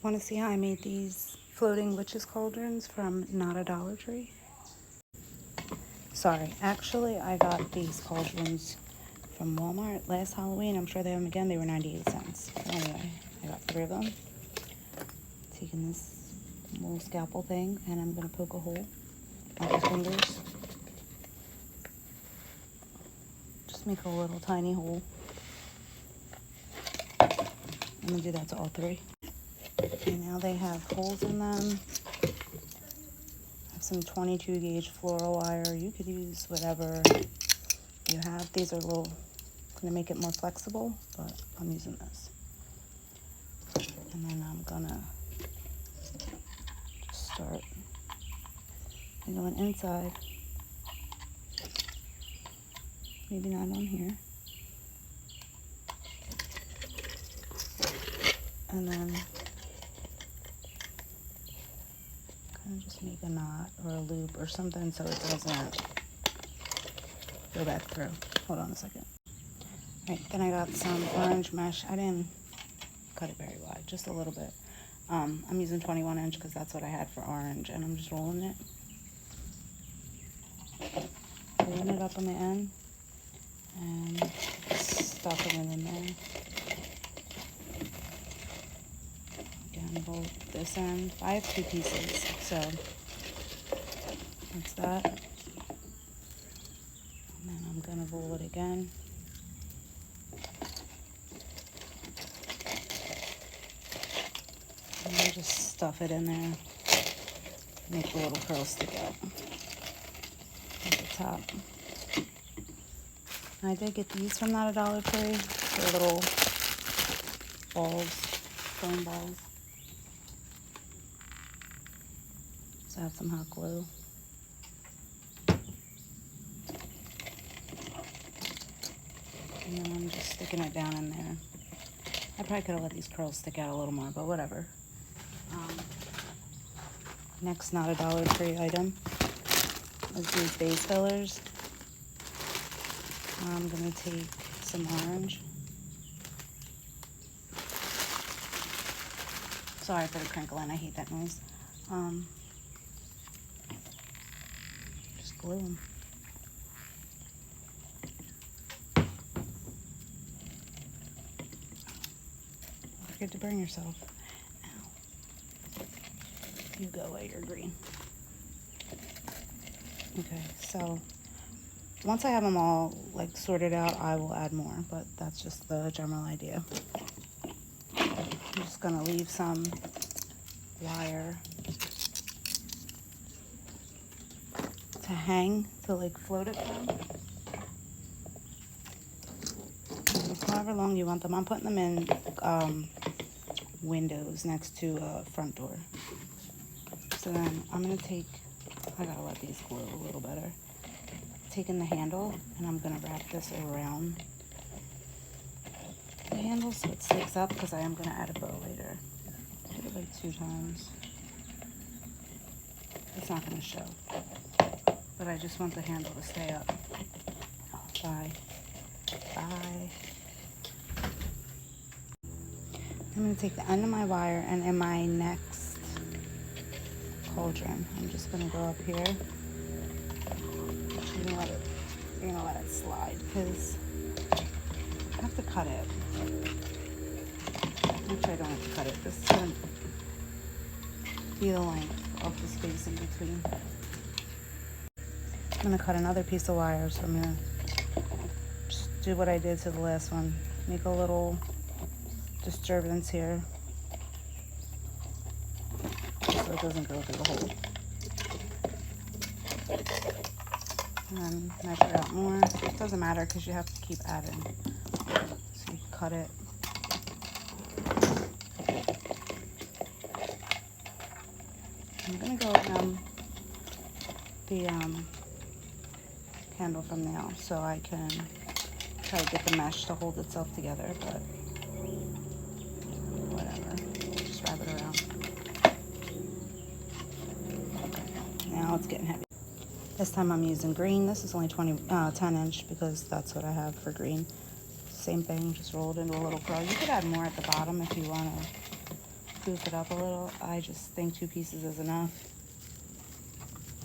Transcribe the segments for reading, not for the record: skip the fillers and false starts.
Want to see how I made these floating witches cauldrons from not a Dollar Tree? Sorry, actually I got these cauldrons from Walmart last Halloween. I'm sure they have them again. They were 98 cents. Anyway, I got 3 of them. Taking this little scalpel thing and I'm going to poke a hole with my fingers. Just make a little tiny hole. I'm going to do that to all 3. And now they have holes in them. I have some 22 gauge floral wire. You could use whatever you have. These are a little, going to make it more flexible, but I'm using this. And then I'm going to just start going inside. Maybe not on here. And then kind of just make a knot or a loop or something so it doesn't go back through. Hold on a second. All right, then I got some orange mesh. I didn't cut it very wide, just a little bit. I'm using 21 inch because that's what I had for orange, and I'm just rolling it. Rolling it up on the end and stuffing it in there. Again, roll this end. I have 2 pieces, so that's that. And then I'm gonna roll it again. And then just stuff it in there. Make the little curls stick out at the top. I did get these from not a Dollar Tree. They're little balls, foam balls. So I have some hot glue. And then I'm just sticking it down in there. I probably could have let these curls stick out a little more, but whatever. Next not a Dollar Tree item is these base fillers. I'm going to take some orange. Sorry for the crinkling, I hate that noise. Just glue them. Don't forget to burn yourself. Ow. You go away, you're green. Okay, so once I have them all like sorted out, I will add more, but that's just the general idea. I'm just gonna leave some wire to hang, to like float it from. However long you want them. I'm putting them in windows next to a front door. So then I'm gonna take, I gotta let these glue a little better. Taking the handle and I'm gonna wrap this around the handle so it sticks up, because I am gonna add a bow later. Did it like 2 times. It's not gonna show, but I just want the handle to stay up. Oh, bye. Bye. I'm gonna take the end of my wire, and in my next cauldron, I'm just gonna go up here. You're gonna let it slide because I have to cut it. Actually, I don't have to cut it. This is gonna be the length of the space in between. I'm gonna cut another piece of wire, so I'm gonna just do what I did to the last one. Make a little disturbance here so it doesn't go through the hole. And then measure out more. It doesn't matter because you have to keep adding. So you cut it. I'm gonna go around the handle from now so I can try to get the mesh to hold itself together, but whatever. Just wrap it around. Okay. Now it's getting heavy. This time I'm using green. This is only 10 inch because that's what I have for green. Same thing, just roll it into a little curl. You could add more at the bottom if you want to spoof it up a little. I just think 2 pieces is enough.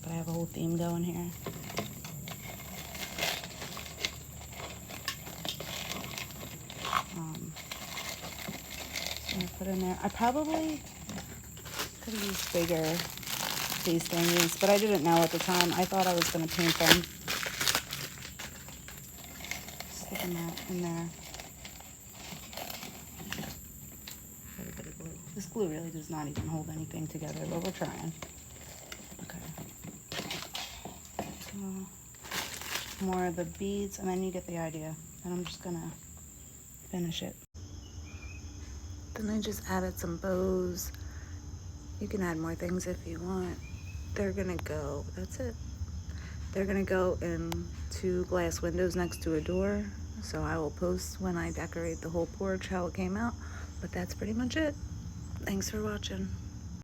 But I have a whole theme going here. So I'm gonna put in there. I probably could have used bigger face thingies, but I didn't know at the time. I thought I was gonna paint them. Sticking that in there. A little bit of glue. This glue really does not even hold anything together, but we're trying. Okay. So, more of the beads, and then you get the idea. And I'm just gonna finish it. Then I just added some bows. You can add more things if you want. They're gonna go, that's it. They're gonna go in 2 glass windows next to a door. So I will post when I decorate the whole porch how it came out. But that's pretty much it. Thanks for watching.